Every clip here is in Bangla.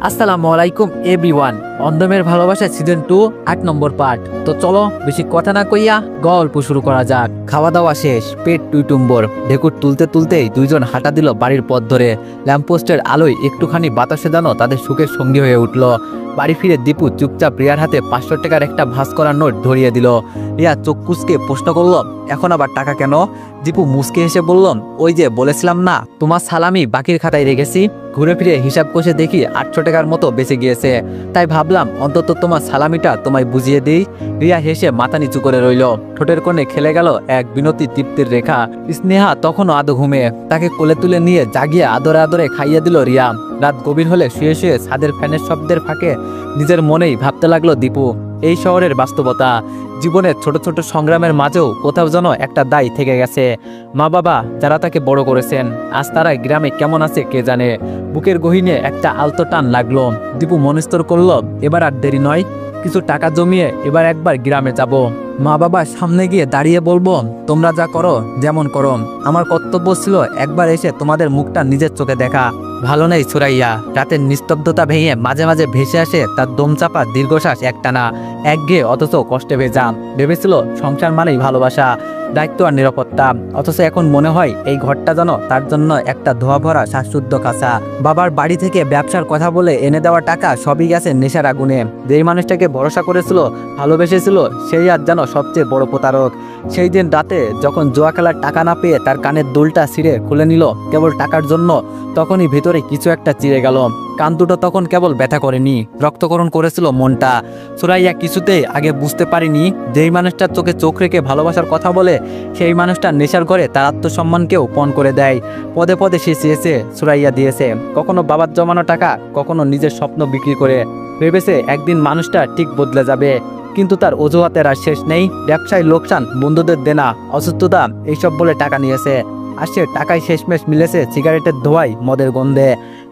আসসালামু আলাইকুম এভরিওয়ান। অন্ধমের ভালোবাসা সিজন 2 8 নম্বর পার্ট। তো চলো বেশি কথা না কইয়া গল্প শুরু করা যাক। খাওয়া দাওয়া শেষ, পেট টুইটুম্বর। ঢেকুর তুলতে তুলতেই দুইজন হাঁটা দিল বাড়ির পথ ধরে। ল্যাম্পপোস্টের আলোয় একটুখানি বাতাসে যেন তাদের সুখের সঙ্গী হয়ে উঠল। বাড়ি ফিরে দীপু চুপচাপ রিয়ার হাতে 500 টাকার একটা ভাঁজ করা নোট ধরিয়ে দিল। রিয়া চোখ কুচকে প্রশ্ন করল, এখন আবার টাকা কেন? দীপু মুচকে হেসে বলল, ওই যে বলেছিলাম না তোমার সালামি বাকির খাতায় রেখেছি। ঘুরে ফিরে হিসাব কষে দেখি 800 টাকার মতো বেঁচে গিয়েছে, তাই ভাবলাম অন্তত তোমার সালামিটা তোমায় বুঝিয়ে দিই। রিয়া হেসে মাথা নিচু করে রইল। ঠোঁটের কোণে খেলে গেল এক বিনতি তৃপ্তির রেখা। স্নেহা তখনও আদো ঘুমে, তাকে কোলে তুলে নিয়ে জাগিয়ে আদরে আদরে খাইয়ে দিল রিয়া। রাত গভীর হলে শুয়ে শুয়ে ছাদের ফ্যানের শব্দের ফাঁকে নিজের মনেই ভাবতে লাগলো দীপু, এই শহরের বাস্তবতা। জীবনের ছোট ছোট সংগ্রামের মাঝেও কোথাও যেন একটা দায় থেকে গেছে। মা বাবা যারা তাকে বড় করেছেন, আজ তারা গ্রামে কেমন আছে কে জানে। বুকের গহীনে একটা আলতো টান লাগলো। দীপু মনস্থির করল, এবার আর দেরি নয়, কিছু টাকা জমিয়ে এবার একবার গ্রামে যাব। মা বাবা সামনে গিয়ে দাঁড়িয়ে বলবো, তোমরা যা করো যেমন করো, আমার কর্তব্য ছিল একবার এসে তোমাদের মুখটা নিজের চোখে দেখা। ভালো নেই সুরাইয়া। রাতের নিস্তব্ধতা ভেঙে মাঝে মাঝে ভেসে আসে তার দমচাপা দীর্ঘশ্বাস, একটানা, একঘেয়ে অথচ কষ্টে ভেজা। ভেবেছিল সংসার মানেই ভালোবাসা, দায়িত্ব আর নিরাপত্তা, অথচ এখন মনে হয় এই ঘরটা যেন তার জন্য একটা ধোয়া ভরা শ্বাসরুদ্ধ কাঁচা। বাবার বাড়ি থেকে ব্যবসার কথা বলে এনে দেওয়া টাকা সবই গেছে নেশার আগুনে। যেই মানুষটাকে ভরসা করেছিল, ভালোবেসেছিল, সেই আজ যেন সবচেয়ে বড় প্রতারক। সেই দিন রাতে যখন জুয়া খেলার টাকা না পেয়ে তার কানের দুলটা ছিঁড়ে খুলে নিল কেবল টাকার জন্য, তখনই ভিতরে কিছু একটা চিরে গেল। কান দুটো তখন কেবল ব্যথা করেনি, রক্তকরণ করেছিল মনটা। সুরাইয়া কিছুতেই আগে বুঝতে পারিনি, যেই মানুষটার চোখে চোখ রেখে ভালোবাসার কথা বলে সেই মানুষটা নেশার ঘরে তার আত্মসম্মানকেও পণ করে দেয়। পদে পদে সে চেয়েছে, সুরাইয়া দিয়েছে, কখনো বাবার জমানো টাকা, কখনো নিজের স্বপ্ন বিক্রি করে। ভেবেছে একদিন মানুষটা ঠিক বদলে যাবে, কিন্তু তার অজুহাতের আর শেষ নেই। ব্যবসায় লোকসান, বন্ধুদের দেনা, অসুস্থতা, এইসব বলে টাকা নিয়েছে। আর সে টাকায় শেষমেশ মিলেছে সিগারেটের ধোঁয়ায়, মদের গন্ধে।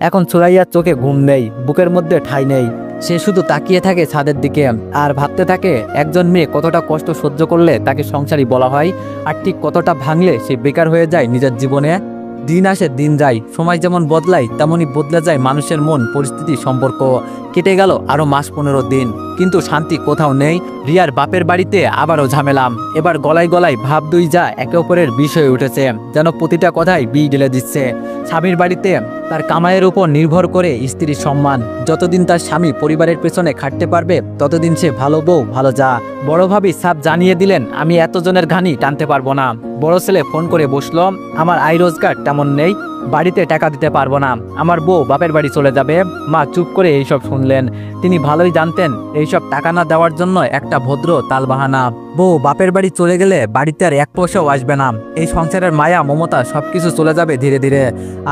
এখন সুরাইয়ার চোখে ঘুম নেই, বুকের মধ্যে ঠাঁই নেই। সে শুধু তাকিয়ে থাকে ছাদের দিকে আর ভাবতে থাকে, একজন মেয়ে কতটা কষ্ট সহ্য করলে তাকে সংসারী বলা হয়, আর ঠিক কতটা ভাঙলে সে বেকার হয়ে যায় নিজের জীবনে। দিন আসে দিন যায়, সময় যেমন বদলায় তেমনই বদলে যায় মানুষের মন, পরিস্থিতি, সম্পর্ক। কেটে গেল আরো মাস 15 দিন, কিন্তু শান্তি কোথাও নেই। রিয়ার বাপের বাড়িতে আবারও ঝামেলাম। এবার গলায় গলায় ভাব দুই যা একে অপরের বিষ হয়ে উঠেছে, যেন প্রতিটা কথায় বিষ ঢেলে দিচ্ছে। স্বামীর বাড়িতে তার কামাইয়ের উপর নির্ভর করে স্ত্রীর সম্মান। যতদিন তার স্বামী পরিবারের পেছনে খাটতে পারবে ততদিন সে ভালো বউ, ভালো যা। বড় ভাবি সাপ জানিয়ে দিলেন, আমি এতজনের ঘানি টানতে পারবো না। বড় ছেলে ফোন করে বসলো, আমার আয় রোজগার তেমন নেই, বাড়িতে টাকা দিতে পারবো না, আমার বউ বাপের বাড়ি চলে যাবে। মা চুপ করে এইসব শুনলেন। তিনি ভালোই জানতেন এইসব টাকা না দেওয়ার জন্য একটা ভদ্র তালবাহানা। বউ বাপের বাড়ি চলে গেলে বাড়িতে আর এক পয়সাও আসবে না। এই সংসারের মায়া মমতা সবকিছু চলে যাবে ধীরে ধীরে।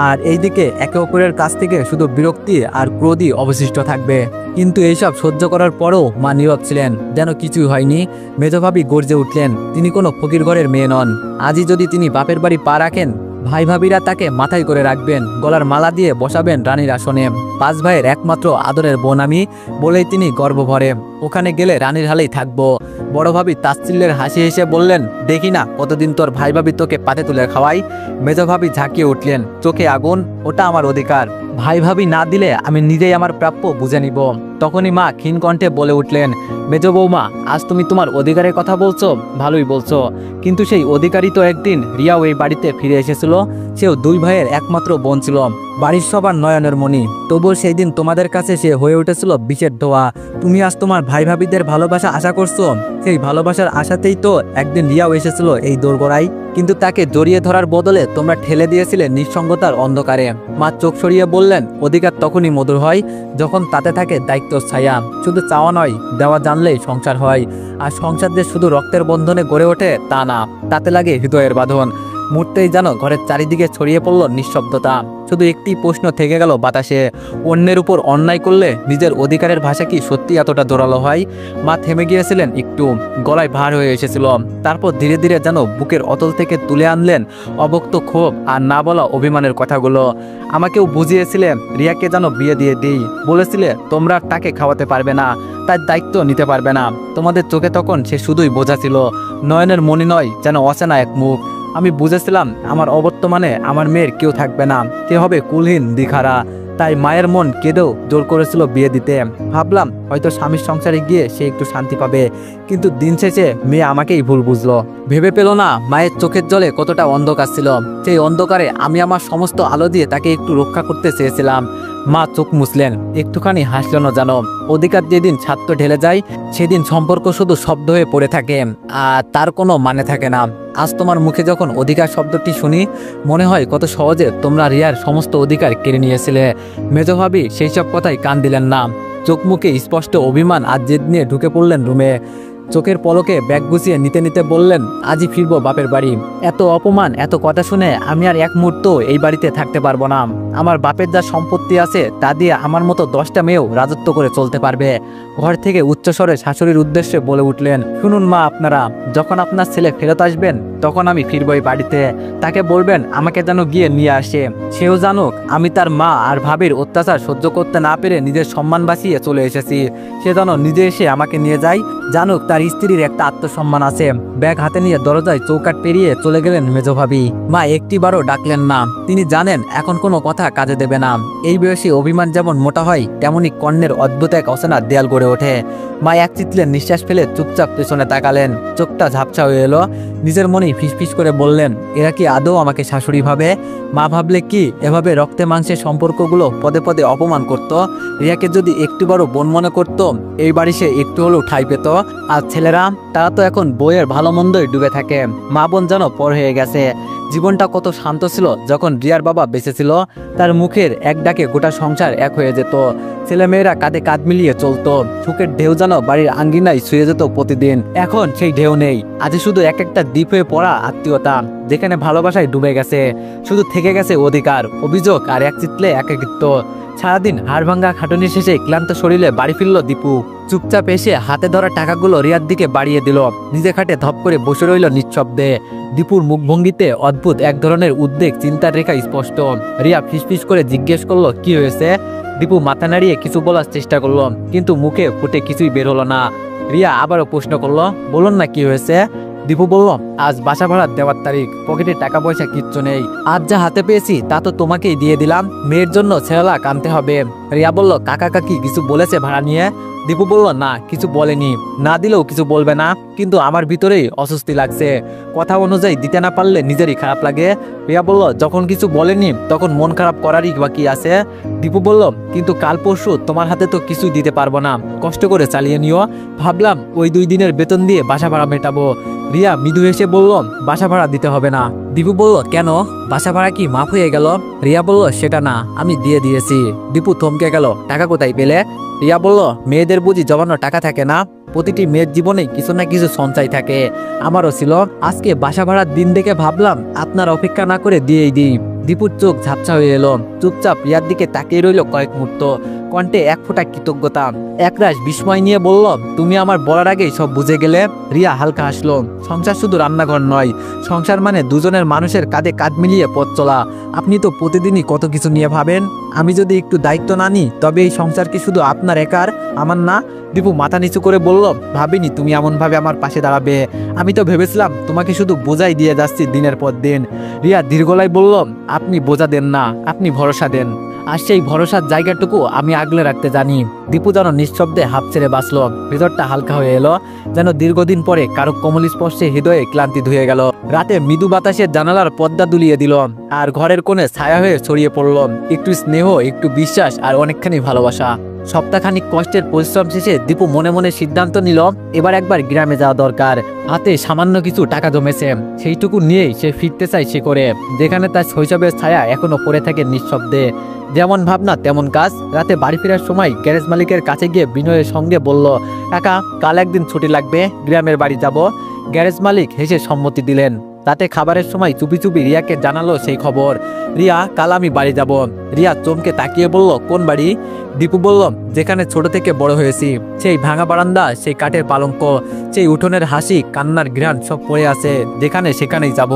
আর এইদিকে একে অপরের কাছ থেকে শুধু বিরক্তি আর ক্রোধই অবশিষ্ট থাকবে। কিন্তু এইসব সহ্য করার পরও মা নীরব ছিলেন, যেন কিছুই হয়নি। মেজভাবি গর্জে উঠলেন, তিনি কোনো ফকির ঘরের মেয়ে নন। আজই যদি তিনি বাপের বাড়ি পা রাখেন, ভাই ভাবিরা তাকে মাথায় করে রাখবেন, গলার মালা দিয়ে বসাবেন রানীর আসনে। 5 ভাইয়ের একমাত্র আদরের বোন আমি বলেই তিনি গর্ব ভরে, ওখানে গেলে রানীর হালেই থাকবো। বড় ভাবি তাচ্ছিল্যের হাসি হেসে বললেন, দেখি না কতদিন তোর ভাই ভাবি তোকে পাতে তুলে খাওয়াই। মেজ ভাবি ঝাঁকিয়ে উঠলেন, চোখে আগুন, ওটা আমার অধিকার। ভাই ভাবি না দিলে আমি নিজেই আমার প্রাপ্য বুঝে নিব। তখনই মা ক্ষীণ কণ্ঠে বলে উঠলেন, মেজ বৌমা, আজ তুমি তোমার অধিকারের কথা বলছো, ভালোই বলছো, কিন্তু সেই অধিকারই তো একদিন রিয়াও এই বাড়িতে ফিরে এসেছিল। সেও 2 ভাইয়ের একমাত্র বোন ছিল, বাড়ির সবার নয়নের মণি। তবুও সেই দিন তোমাদের কাছে সে হয়ে উঠেছিল বিষের ধোয়া। তুমি আজ তোমার ভাই ভাবিদের ভালোবাসা আশা করছো, সেই ভালোবাসার আশাতেই তো একদিন রিয়াও এসেছিল এই দোরগোড়ায়। কিন্তু তাকে জড়িয়ে ধরার বদলে তোমরা ঠেলে দিয়েছিলে নিঃসঙ্গতার অন্ধকারে। মা চোখ সরিয়ে বললেন, অধিকার তখনই মধুর হয় যখন তাতে থাকে দায়িত্ব ছায়া। শুধু চাওয়া নয়, দেওয়া জানলেই সংসার হয়। আর সংসার যে শুধু রক্তের বন্ধনে গড়ে ওঠে তা না, তাতে লাগে হৃদয়ের বাঁধন। মুহূর্তেই যেন ঘরের চারিদিকে ছড়িয়ে পড়ল নিঃশব্দতা। শুধু একটি প্রশ্ন থেকে গেল বাতাসে, অন্যের উপর অন্যায় করলে নিজের অধিকারের ভাষা কি সত্যি এতটা জোরালো হয়? মা থেমে গিয়েছিলেন একটু, গলায় ভার হয়ে এসেছিল। তারপর ধীরে ধীরে যেন বুকের অতল থেকে তুলে আনলেন অবক্ত ক্ষোভ আর না বলা অভিমানের কথাগুলো। আমাকেও বুঝিয়েছিলে রিয়াকে যেন বিয়ে দিয়ে দিই, বলেছিলে তোমরা তাকে খাওয়াতে পারবে না, তার দায়িত্ব নিতে পারবে না। তোমাদের চোখে তখন সে শুধুই বোঝা ছিল, নয়নের মণি নয়, যেন অচেনা এক মুখ। আমি বুঝেছিলাম আমার অবর্তমানে আমার মেয়ের কেউ থাকবে না, সে হবে কুলহীন, দিখারা। তাই মায়ের মন কেঁদেও জোর করেছিল বিয়ে দিতে। ভাবলাম হয়তো স্বামীর সংসারে গিয়ে সে একটু শান্তি পাবে, কিন্তু দিন শেষে মেয়ে আমাকেই ভুল বুঝলো। ভেবে পেল না মায়ের চোখের জলে কতটা অন্ধকার ছিল। সেই অন্ধকারে আমি আমার সমস্ত আলো দিয়ে তাকে একটু রক্ষা করতে চেয়েছিলাম। মা চোখ মুছলেন, একটুখানি হাসলেন জানো। অধিকার যেদিন ছাত্র ঢেলে যায় সেদিন সম্পর্ক শুধু শব্দ হয়ে পড়ে থাকে, আর তার কোনো মানে থাকে না। আজ তোমার মুখে যখন অধিকার শব্দটি শুনি মনে হয় কত সহজে তোমরা রিয়ার সমস্ত অধিকার কেড়ে নিয়েছিলে। মেজো ভাবি সেই সব কথাই কান দিলেন না। চোখ মুখে স্পষ্ট অভিমান আর জেদ নিয়ে ঢুকে পড়লেন রুমে। চোখের পলকে ব্যাগ গুছিয়ে নিতে নিতে বললেন, আজই ফিরবো বাপের বাড়ি। এত অপমান, এত কথা শুনে আমি আর এক মুহূর্ত এই বাড়িতে থাকতে পারবো না। আমার বাপের যা সম্পত্তি আছে তা দিয়ে আমার মতো 10টা মেয়েও রাজত্ব করে চলতে পারবে। ঘর থেকে উচ্চস্বরে শাশুড়ির উদ্দেশ্যে বলে উঠলেন, শুনুন মা, আপনারা যখন আপনার ছেলে ফেরত আসবেন তখন আমি ফিরবো এই বাড়িতে। তাকে বলবেন আমাকে যেন গিয়ে নিয়ে আসে। সেও জানুক আমি তার মা আর ভাবির অত্যাচার সহ্য করতে না পেরে নিজের সম্মান বাঁচিয়ে চলে এসেছি। সে যেন নিজে এসে আমাকে নিয়ে যায়। জানুক তার স্ত্রীর একটা আত্মসম্মান আছে। ব্যাগ হাতে নিয়ে দরজায় চৌকাঠ পেরিয়ে চলে গেলেন মেজো ভাবি। মা একটিবারও ডাকলেন না। তিনি জানেন এখন কোনো কথা কাজে দেবে না। এই বয়সে অভিমান যেমন মোটা হয় তেমনি কর্ণের অদ্ভুত এক অচেনা দেয়াল গড়ে ওঠে। মা এক চিৎলে নিঃশ্বাস ফেলে চুপচাপ পেছনে তাকালেন। চোখটা ঝাপসা হয়ে এলো। নিজের মনেই ফিসফিস করে বললেন, এরা কি আদৌ আমাকে শাশুড়ি ভাবে? মা ভাবলে কি এভাবে রক্তে মাংসের সম্পর্কগুলো পদে পদে অপমান করত? রিয়াকে যদি একটিবারও বোন মনে করত এই বাড়ি সে একটু হলেও ঠাঁই পেত। আর ছেলেরা, তারা তো এখন বইয়ের ভালো মন্দই ডুবে থাকে। মা বোন যেন পর হয়ে গেছে। জীবনটা কত শান্ত ছিল যখন রিয়ার বাবা বেঁচে ছিল। তার মুখের এক ডাকে গোটা সংসার এক হয়ে যেত। ছেলেমেয়েরা কাঁধে কাঁধ মিলিয়ে চলতো। সুখের ঢেউ যেন বাড়ির আঙ্গিনায় শুয়ে যেত প্রতিদিন। এখন সেই ঢেউ নেই। আজ শুধু এক একটা দ্বীপ হয়ে পড়া আত্মীয়তা, যেখানে ভালোবাসায় ডুবে গেছে। শুধু থেকে গেছে অধিকার, অভিযোগ আর এক চিত্লে একাকিত্ব। সারাদিন হাড় ভাঙ্গা খাটুনি শেষে ক্লান্ত শরীরে বাড়ি ফিরল দীপু। চুপচাপ এসে হাতে ধরা টাকাগুলো রিয়ার দিকে বাড়িয়ে দিল। নিজে খাটে ধপ করে বসে রইল নিঃশব্দে। দীপুর মুখভঙ্গিতে অদ্ভুত এক ধরনের উদ্বেগ, চিন্তার রেখা স্পষ্ট। রিয়া ফিসফিস করে জিজ্ঞেস করলো, কি হয়েছে? দীপু মাথা নাড়িয়ে কিছু বলার চেষ্টা করলো, কিন্তু মুখে ফুটে কিছুই বের হলো না। রিয়া আবারও প্রশ্ন করলো, বলুন না কি হয়েছে? দীপু বলল, আজ বাসা ভাড়া দেওয়ার তারিখ, পকেটে টাকা পয়সা কিচ্ছু নেই। আজ যা হাতে পেয়েছি তা তো তোমাকেই দিয়ে দিলাম। মেয়ের জন্য ছেলেলা কানতে হবে। রিয়া বলল, কাকা কাকি কিছু বলেছে ভাড়া নিয়ে? দীপু বলল, না কিছু বলেনি। না দিলেও কিছু বলবে না, কিন্তু আমার ভিতরেই অস্বস্তি লাগছে। কথা অনুযায়ী দিতে না পারলে নিজেরই খারাপ লাগে। রিয়া বলল, যখন কিছু বলেনি তখন মন খারাপ করারই বা কি আছে? দীপু বলল, কিন্তু কাল পরশু তোমার হাতে তো কিছুই দিতে পারবো না। কষ্ট করে চালিয়ে নিও। ভাবলাম ওই 2 দিনের বেতন দিয়ে বাসা ভাড়া মেটাবো। রিয়া মৃদু হেসে বলল, বাসা ভাড়া দিতে হবে না। দীপু বলল, কেন? বাসা ভাড়া কি মাফ হয়ে গেল? রিয়া বলল, সেটা না, আমি দিয়ে দিয়েছি। দীপু থমকে গেল, টাকা কোথায় পেলে? রিয়া বলল, মেয়েদের বুঝি জমানো টাকা থাকে না? প্রতিটি মেয়ের জীবনে কিছু না কিছু সঞ্চয় থাকে। আমারও ছিল। আজকে বাসা ভাড়ার দিন দেখে ভাবলাম আপনার অপেক্ষা না করে দিয়েই দিই। দীপুর চোখ ঝাপসা হয়ে এলো। চুপচাপ রিয়ার দিকে তাকিয়ে রইল কয়েক মুহূর্ত। কণ্ঠে এক ফোঁটা কৃতজ্ঞতা, একরাশ বিস্ময় নিয়ে বলল, তুমি আমার বলার আগেই সব বুঝে গেলে। রিয়া হালকা হাসলো। সংসার শুধু রান্নাঘর নয়, সংসার মানে দুজনের মানুষের কাঁধে কাঁধ মিলিয়ে পথ চলা। আপনি তো প্রতিদিনই কত কিছু নিয়ে ভাবেন। আমি যদি একটু দায়িত্ব না নিই তবে এই সংসার কি শুধু আপনার একার, আমার না? দীপু মাথা নিচু করে বলল, ভাবিনি তুমি এমনভাবে আমার পাশে দাঁড়াবে। আমি তো ভেবেছিলাম তোমাকে শুধু বোঝাই দিয়ে যাচ্ছি দিনের পর দিন। রিয়া দীর্ঘলায় বলল, আপনি বোঝা দেন না, আপনি ভরসা দেন। আর সেই ভরসার জায়গাটুকু আমি আগলে রাখতে জানি। দীপু যেন নিঃশব্দে হাঁপ ছেড়ে বাঁচল। ভেতরটা হালকা হয়ে এলো, যেন দীর্ঘদিন পরে কারো কোমল স্পর্শে হৃদয়ে ক্লান্তি ধুয়ে গেল। রাতে মৃদু বাতাসের জানালার পর্দা দুলিয়ে দিল, আর ঘরের কোণে ছায়া হয়ে ছড়িয়ে পড়ল একটু স্নেহ, একটু বিশ্বাস আর অনেকখানি ভালোবাসা। সপ্তাহখানিক কষ্টের পরিশ্রম শেষে দীপু মনে মনে সিদ্ধান্ত নিল, এবার একবার গ্রামে যাওয়া দরকার। হাতে সামান্য কিছু টাকা জমেছে, সেইটুকু নিয়েই সে ফিরতে চায় সে করে, যেখানে তার শৈশবের ছায়া এখনো পড়ে থাকে নিঃশব্দে। যেমন ভাবনা তেমন কাজ। রাতে বাড়ি ফেরার সময় গ্যারেজ মালিকের কাছে গিয়ে বিনয়ের সঙ্গে বলল, কাকা কাল একদিন ছুটি লাগবে, গ্রামের বাড়ি যাব। গ্যারেজ মালিক হেসে সম্মতি দিলেন। রাতে খাবারের সময় চুপি চুপি রিয়াকে জানালো সেই খবর। রিয়া, কাল আমি বাড়ি যাব। রিয়া চমকে তাকিয়ে বলল, কোন বাড়ি? দীপু বলল, যেখানে ছোট থেকে বড় হয়েছি। সেই ভাঙা বারান্দা, সেই কাঠের পালঙ্ক, সেই উঠোনের হাসি, কান্নার ঘ্রাণ সব পড়ে আছে। যেখানে সেখানেই যাব।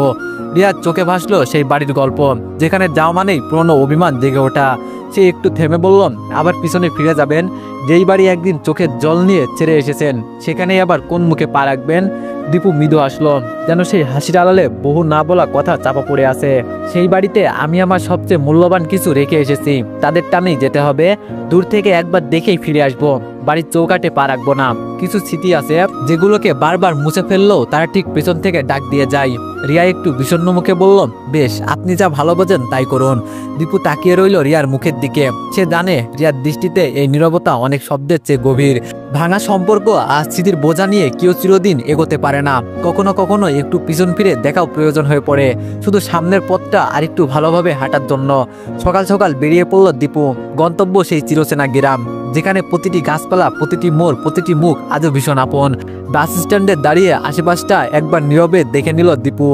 রিয়ার চোখে ভাসলো সেই বাড়ির গল্প, যেখানে যাওয়া মানেই পুরনো অভিমান জেগে ওঠা। সে একটু থেমে বলল, আবার পিছনে ফিরে যাবেন? যেই বাড়ি একদিন চোখের জল নিয়ে ছেড়ে এসেছেন, সেখানেই আবার কোন মুখে পা রাখবেন? দীপু মৃদু আসলো, যেন সেই হাসির আড়ালে বহু না বলা কথা চাপা পড়ে আছে। সেই বাড়িতে আমি আমার সবচেয়ে মূল্যবান কিছু রেখে এসেছি, তাদের টানেই যেতে হবে। দূর থেকে একবার দেখেই ফিরে আসবো, বাড়ির চৌকাটে পা রাখবো না। কিছু স্মৃতি আছে যেগুলোকে বারবার মুছে ফেললেও তারা ঠিক পেছন থেকে ডাক দিয়ে যায়। রিয়া একটু বিষণ্ণ মুখে বলল, বেশ, আপনি যা ভালো বোঝেন তাই করুন। দীপু তাকিয়ে রইল রিয়ার মুখের দিকে। সে জানে রিয়ার দৃষ্টিতে এই নীরবতা অনেক শব্দের চেয়ে গভীর। ভাঙা সম্পর্ক আর স্মৃতির বোঝা নিয়ে কেউ চিরদিন এগোতে পারে না। কখনো কখনো একটু পিছন ফিরে দেখাও প্রয়োজন হয়ে পড়ে, শুধু সামনের পথটা আর একটু ভালোভাবে হাঁটার জন্য। সকাল সকাল বেরিয়ে পড়ল দীপু। গন্তব্য সেই চিরচেনা গ্রাম, যেখানে প্রতিটি গাছপালা, প্রতিটি মোড়, প্রতিটি মুখ আজও ভীষণ আপন। বাস স্ট্যান্ডে দাঁড়িয়ে আশেপাশটা একবার নীরবে দেখে নিল দীপু।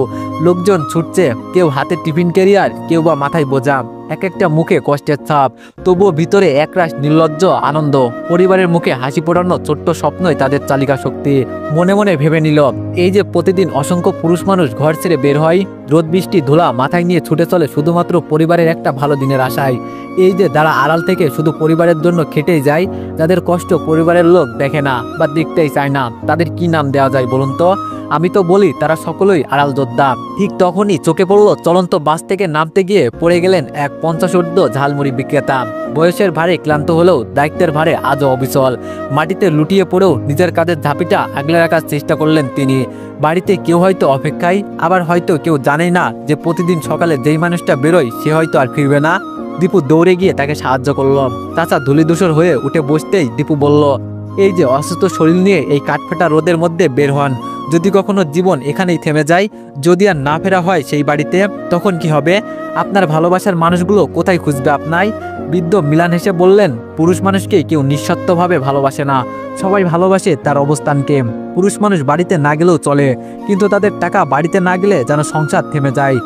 লোকজন ছুটছে, কেউ হাতে টিফিন ক্যারিয়ার, কেউ বা মাথায় বোঝা, এক একটা মুখে কষ্টের ছাপ। তবুও ভিতরে একরাশ নির্লজ্জ আনন্দ। পরিবারের মুখে হাসি ফোটানো ছোট্ট স্বপ্নই তাদের চালিকা শক্তি। মনে মনে ভেবে নিল, এই যে প্রতিদিন অসংখ্য পুরুষ মানুষ ঘর ছেড়ে বের হয়, রোদ বৃষ্টি ধুলা মাথায় নিয়ে ছুটে চলে শুধুমাত্র পরিবারের একটা ভালো দিনের আশায়। এই যে যারা আড়াল থেকে শুধু পরিবারের জন্য খেটেই যায়, যাদের কষ্ট পরিবারের লোক দেখে না বা দেখতেই চায় না, তাদের কি নাম দেওয়া যায় বলুন তো? আমি তো বলি তারা সকলেই আড়াল যোদ্ধা। ঠিক তখনই চোখে পড়ল চলন্ত বাস থেকে নামতে গিয়ে পড়ে গেলেন এক 50 ঊর্ধ্ব ঝালমুড়ি বিক্রেতা। বয়সের ভারে ক্লান্ত হলেও দায়িত্বের ভারে আজও অবিচল। মাটিতে লুটিয়ে পড়েও নিজের কাজের ঝাঁপিটা আগলে রাখার চেষ্টা করলেন তিনি। বাড়িতে কেউ হয়তো অপেক্ষায়, আবার হয়তো কেউ জানেই না যে প্রতিদিন সকালে যেই মানুষটা বেরোয় সে হয়তো আর ফিরবে না। দীপু দৌড়ে গিয়ে তাকে সাহায্য করল। চাচা ধূলিধূসর হয়ে উঠে বসতেই দীপু বলল, এই যে অসুস্থ শরীর নিয়ে এই কাঠফাটা রোদের মধ্যে বের হন, যদি কখনো জীবন এখানেই থেমে যায়, যদি আর না ফেরা হয় সেই বাড়িতে, তখন কি হবে? আপনার ভালোবাসার মানুষগুলো কোথায় খুঁজবে আপনায়? বৃদ্ধ মিলান হেসে বললেন, পুরুষ মানুষকে কেউ নিঃস্বার্থভাবে ভালোবাসে না, সবাই ভালোবাসে তার অবস্থানকে। পুরুষ মানুষ বাড়িতে না গেলেও চলে, কিন্তু তাদের টাকা বাড়িতে না গেলে যেন সংসার থেমে যায়।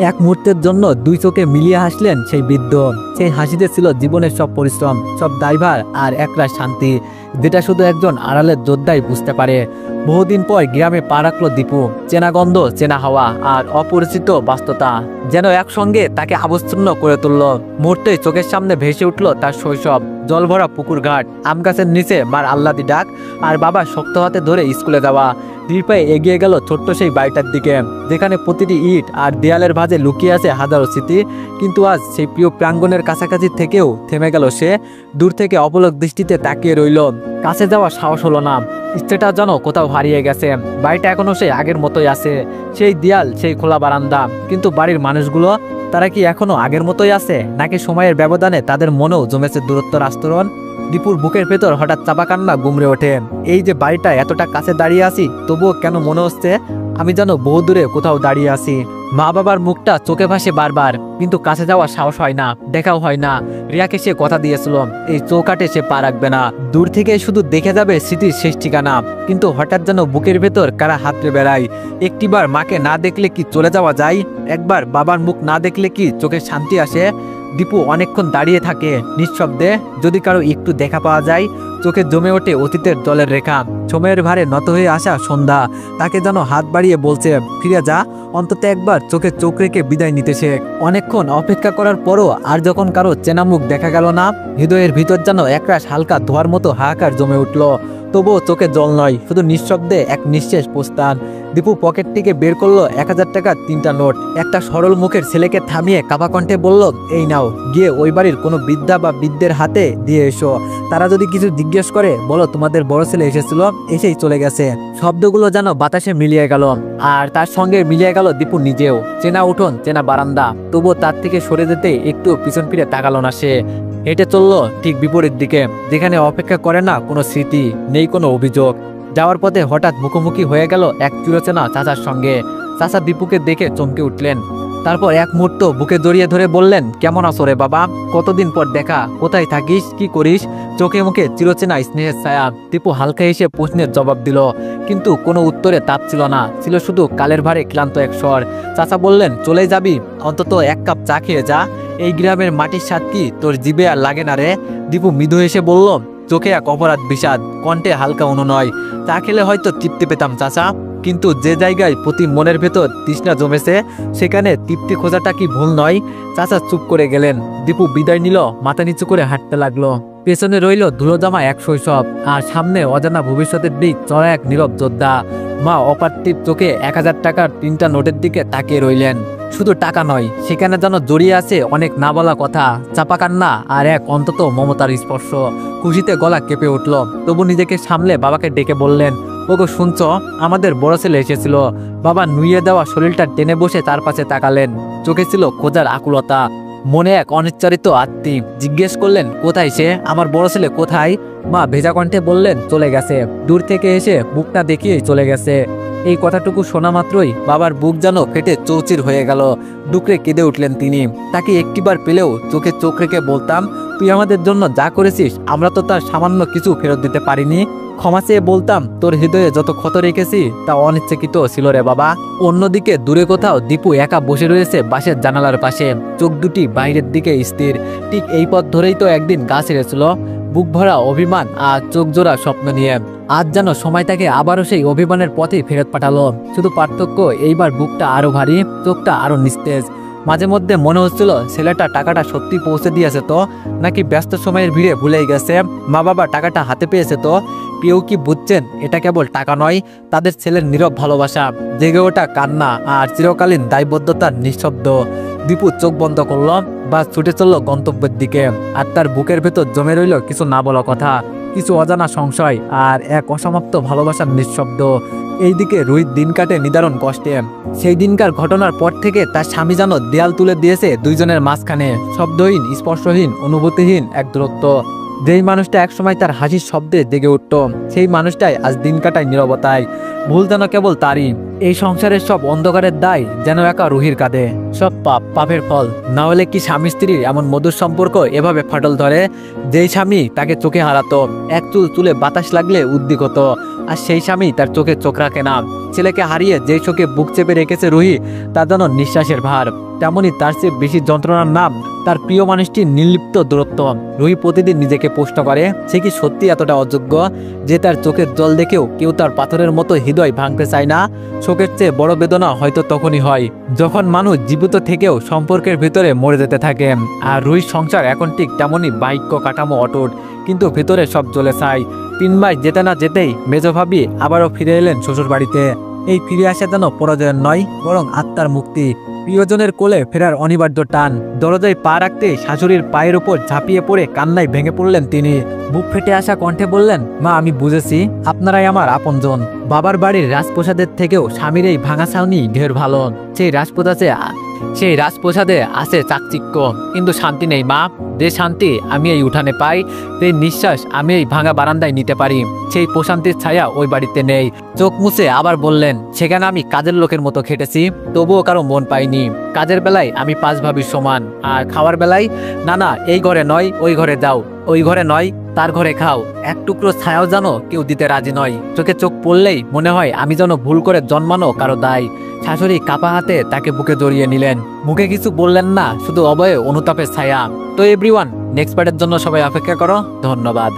এক মুহূর্তের জন্য দুই চোখে মিলিয়ে হাসলেন সেই বৃদ্ধ। সেই হাসিতে ছিল জীবনের সব পরিশ্রম, সব দায়ভার আর একরাশ শান্তি, যেটা শুধু একজন আড়ালের যোদ্ধাই বুঝতে পারে। বহুদিন পর গ্রামে পা রাখলো দীপু। চেনা গন্ধ, চেনা হাওয়া আর অপরিচিত বাস্তবতা যেন একসঙ্গে তাকে আবচ্ছন্ন করে তুলল। মুহূর্তে চোখের সামনে ভেসে উঠল তার শৈশব, জলভরা পুকুর ঘাট, আম গাছের নিচে মার আহ্লাদি ডাক, আর বাবা শক্ত হাতে ধরে স্কুলে যাওয়া। নির্ভয়ে এগিয়ে গেল ছোট্ট সেই বাড়িটার দিকে, যেখানে প্রতিটি ইট আর দেয়ালের ভাঁজে লুকিয়ে আছে হাজারো স্মৃতি। কিন্তু আজ সেই প্রিয় প্রাঙ্গণের কাছাকাছি থেকেও থেমে গেল সে। দূর থেকে অপলক দৃষ্টিতে তাকিয়ে রইল, কাছে যাওয়ার সাহস হলো না। ইচ্ছেটা যেন কোথাও হারিয়ে গেছে। বাড়িটা এখনো সেই আগের মতোই আছে, সেই দেয়াল, সেই খোলা বারান্দা। কিন্তু বাড়ির মানুষগুলো, তারা কি এখনো আগের মতোই আছে, নাকি সময়ের ব্যবধানে তাদের মনেও জমেছে দূরত্বর আস্তরণ? দীপুর বুকের ভেতর হঠাৎ চাপা কান্না গুমড়ে ওঠে। এই যে বাড়িটা এতটা কাছে দাঁড়িয়ে আছি, তবুও কেন মনে হচ্ছে আমি যেন বহু দূরে কোথাও দাঁড়িয়ে আছি। মা বাবার মুখটা চোখে ভাসে বারবার, কিন্তু কাছে যাওয়ার সাহস হয় না, দেখাও হয় না। রিয়াকে সে কথা দিয়েছিল এই চৌকাটে সে পা রাখবে না, দূর থেকে শুধু দেখে যাবে স্মৃতির শেষ ঠিকানা। কিন্তু হঠাৎ যেন বুকের ভেতর কারা হাতড়ে বেড়ায়। একটিবার মাকে না দেখলে কি চলে যাওয়া যায়? একবার বাবার মুখ না দেখলে কি চোখে শান্তি আসে? দীপু অনেকক্ষণ দাঁড়িয়ে থাকে নিঃশব্দে। যদি কারো একটু দেখা পাওয়া যায়, চোখে জমে ওঠে অতীতের জলের রেখা। সময়ের ভারে নত হয়ে আসা সন্ধ্যা তাকে যেন হাত বাড়িয়ে বলছে, ফিরে যা, অন্তত একবার চোখে চোখ রেখে বিদায় নিতে শেখ। অনেকক্ষণ অপেক্ষা করার পরও আর যখন কারো চেনা মুখ দেখা গেল না, হৃদয়ের ভিতর যেন একরাশ হালকা ধোয়ার মতো হাহাকার জমে উঠল। তবুও চোখে জল নয়, শুধু নিঃশব্দে এক নিঃশেষ প্রস্থান। দীপু পকেট থেকে বের করলো 1000 টাকার 3টা নোট। একটা সরল মুখের ছেলেকে থামিয়ে কাপা কণ্ঠে বলল, এই নাও, গিয়ে ওই বাড়ির কোনো বৃদ্ধা বা বৃদ্ধের হাতে দিয়ে এসো। তারা যদি কিছু জিজ্ঞেস করে, বলো তোমাদের বড় ছেলে এসেছিল, এসেই চলে গেছে। শব্দগুলো যেন বাতাসে মিলিয়ে গেল, আর তার সঙ্গে মিলিয়ে গেল দীপু নিজেও। চেনা উঠোন, চেনা বারান্দা, তবুও তার থেকে সরে যেতে একটু পিছন ফিরে তাকালো না সে। হেঁটে চললো ঠিক বিপরীত দিকে, যেখানে অপেক্ষা করে না কোনো স্মৃতি, নেই কোনো অভিযোগ। যাওয়ার পথে হঠাৎ মুখোমুখি হয়ে গেল এক চিরচেনা চাচার সঙ্গে। চাচা দীপুকে দেখে চমকে উঠলেন। তারপর এক মুহূর্ত বুকে জড়িয়ে ধরে বললেন, কেমন আছো রে বাবা? কতদিন পর দেখা, কোথায় থাকিস, কি করিস? চোখে মুখে চিরচেনা স্নেহের ছায়া। দীপু হালকা এসে প্রশ্নের জবাব দিল, কিন্তু কোনো উত্তরে তাপ ছিল না, ছিল শুধু কালের ভারে ক্লান্ত এক স্বর। চাচা বললেন, চলে যাবি? অন্তত এক কাপ চা খেয়ে যা। এই গ্রামের মাটির স্বাদ কি তোর জিভে আর লাগে না রে? দীপু মৃদু এসে বলল, চোখে এক অপরাধ বিষাদ, কণ্ঠে হালকা অনুনয়। চা খেলে হয়তো তৃপ্তি পেতাম চাচা, কিন্তু যে জায়গায় প্রতি মনের ভেতর তৃষ্ণা জমেছে, সেখানে তৃপ্তি খোঁজাটা কি ভুল নয়? চাচা চুপ করে গেলেন। দীপু বিদায় নিল, মাথা নিচু করে হাঁটতে লাগলো। পেছনে রইল ধুলো জামা এক শৈশব, আর সামনে অজানা ভবিষ্যতের দিক চড়া এক নীরব যোদ্ধা। মা অপার্থিব চোখে 1000 টাকার 3টা নোটের দিকে তাকিয়ে রইলেন। শুধু টাকা নয়, সেখানে যেন জড়িয়ে আছে অনেক না বলা কথা, চাপা কান্না আর এক অন্তত মমতার স্পর্শ। খুশিতে গলা কেঁপে উঠল, তবু নিজেকে সামলে বাবাকে ডেকে বললেন, ওগো শুনছ, আমাদের বড় ছেলে এসেছিল। বাবা নুইয়ে দেওয়া শরীরটা টেনে বসে তার পাশে তাকালেন। চোখে ছিল খোঁজার আকুলতা, মনে এক অনিচ্ছারিত আত্মীয়। জিজ্ঞেস করলেন, কোথায় সে, আমার বড় ছেলে কোথায়? মা ভেজা কণ্ঠে বললেন, চলে গেছে। দূর থেকে এসে বুকটা দেখিয়েই চলে গেছে। এই কথাটুকু শোনা মাত্রই বাবার বুক যেন ফেটে চৌচির হয়ে গেল। ডুকরে কেঁদে উঠলেন তিনি। তাকে একটিবার পেলেও চোখে চোখ রেখে বলতাম, তুই আমাদের জন্য যা করেছিস আমরা তো তার সামান্য কিছু ফেরত দিতে পারিনি। ক্ষমা চেয়ে বলতাম, তোর হৃদয়ে যত ক্ষত রেখেছি তা অনিচ্ছাকৃত ছিল রে বাবা। অন্যদিকে দূরে কোথাও দীপু একা বসে রয়েছে বাসের জানালার পাশে, চোখ দুটি বাইরের দিকে স্থির। ঠিক এই পথ ধরেই তো একদিন গা ছেড়েছিল, বুক ভরা অভিমান আর চোখ জোড়া স্বপ্ন নিয়ে। আজ যেন সময় তাকে আবারও সেই অভিমানের পথেই ফেরত পাঠালো। শুধু পার্থক্য, এইবার বুকটা আরো ভারী, চোখটা আরো নিস্তেজ। মাঝে মধ্যে মনে হচ্ছিল ছেলেটা টাকাটা সত্যি পৌঁছে দিয়েছে তো, নাকি ব্যস্ত সময়ের ভিড়ে ভুলেই গেছে। মা বাবা টাকাটা হাতে পেয়েছে তো। কেউ কি বুঝছেন এটা কেবল টাকা নয়, তাদের ছেলের নীরব ভালোবাসা, জেগে ওঠা কান্না আর চিরকালীন দায়বদ্ধতার নিঃশব্দ। দীপু চোখ বন্ধ করল, বা ছুটে চলল গন্তব্যের দিকে। আর তার বুকের ভেতর জমে রইল কিছু না বলা কথা, কিছু অজানা সংশয় আর এক অসমাপ্ত ভালোবাসার নিঃশব্দ। এইদিকে রুহির দিন কাটে নিদারুণ কষ্টে। সেই দিনকার ঘটনার পর থেকে তার স্বামী যেন দেয়াল তুলে দিয়েছে দুইজনের মাঝখানে, শব্দহীন, স্পর্শহীন, অনুভূতিহীন এক দূরত্ব। যেই মানুষটা একসময় তার হাসির শব্দে জেগে উঠত, সেই মানুষটাই আজ দিন কাটায় নীরবতায়। ভুল যেন কেবল তারই। এই সংসারের সব অন্ধকারের দায় যেন একা রুহির কাঁধে। সব পাপের ফল। না হলে কি স্বামী স্ত্রীর এমন মধুর সম্পর্ক এভাবে ফাটল ধরে? যেই স্বামী তাকে চোখে হারাতো, এক চুল চুলে বাতাস লাগলে উদ্বিগ হতো, আর সেই স্বামী তার চোখে চোখ রাখে না। ছেলেকে হারিয়ে যেই চোখে বুক চেপে রেখেছে রুহি, তার যেন নিঃশ্বাসের ভার। তেমনি তার চেয়ে বেশি যন্ত্রণার নাম তার প্রিয় মানুষটির নির্লিপ্ত দূরত্ব। রুহি প্রতিদিন নিজেকে প্রশ্ন করে, সে কি সত্যি এতটা অযোগ্য যে তার চোখের জল দেখেও কেউ তার পাথরের মতো হৃদয় ভাঙতে চায় না? শোকের চেয়ে বড় বেদনা হয়তো তখনই হয় যখন মানুষ জীবিত থেকেও সম্পর্কের ভিতরে মরে যেতে থাকে। আর রুহির সংসার এখন ঠিক তেমনই, বাক্য কাঠামো অটুট, কিন্তু ভিতরে সব জ্বলে ছাই। 3 মাস যেতে না যেতেই মেজ ভাবি আবারও ফিরে এলেন শ্বশুর বাড়িতে। এই ফিরে আসা যেন পরাজয়ের নয়, বরং আত্মার মুক্তি। প্রিয়জনের কোলে ফেরার অনিবার্য টান। দরজায় পা রাখতে শাশুড়ির পায়ের উপর ঝাঁপিয়ে পড়ে কান্নায় ভেঙে পড়লেন তিনি। বুক ফেটে আসা কণ্ঠে বললেন, মা আমি বুঝেছি, আপনারাই আমার আপনজন। বাবার বাড়ির রাজপ্রসাদের থেকেও স্বামীর এই ভাঙা ছাউনি ঢের ভালো। সেই রাজপ্রসাদে আছে চাকচিক্য, কিন্তু শান্তি নেই মা। যে শান্তি আমি এই উঠানে পাই, যে নিঃশ্বাস আমি এই ভাঙা বারান্দায় নিতে পারি, সেই প্রশান্তির ছায়া ওই বাড়িতে নেই। চোখ মুছে আবার বললেন, সেখানে আমি কাজের লোকের মতো খেটেছি, তবুও কারো মন পাইনি। কাজের বেলায় আমি 5 ভাবির সমান, আর খাওয়ার বেলায় না, এই ঘরে নয়, ওই ঘরে যাও, ওই ঘরে নয়, তার ঘরে খাও। এক টুকরো ছায়াও যেন কেউ দিতে রাজি নয়। চোখে চোখ পড়লেই মনে হয় আমি যেন ভুল করে জন্মানো কারো দায়। শাশুড়ি কাপা হাতে তাকে বুকে জড়িয়ে নিলেন। মুখে কিছু বললেন না, শুধু অবয়ে অনুতাপের ছায়া। তো এভরিওয়ান, নেক্সট পার্টের জন্য সবাই অপেক্ষা করো। ধন্যবাদ।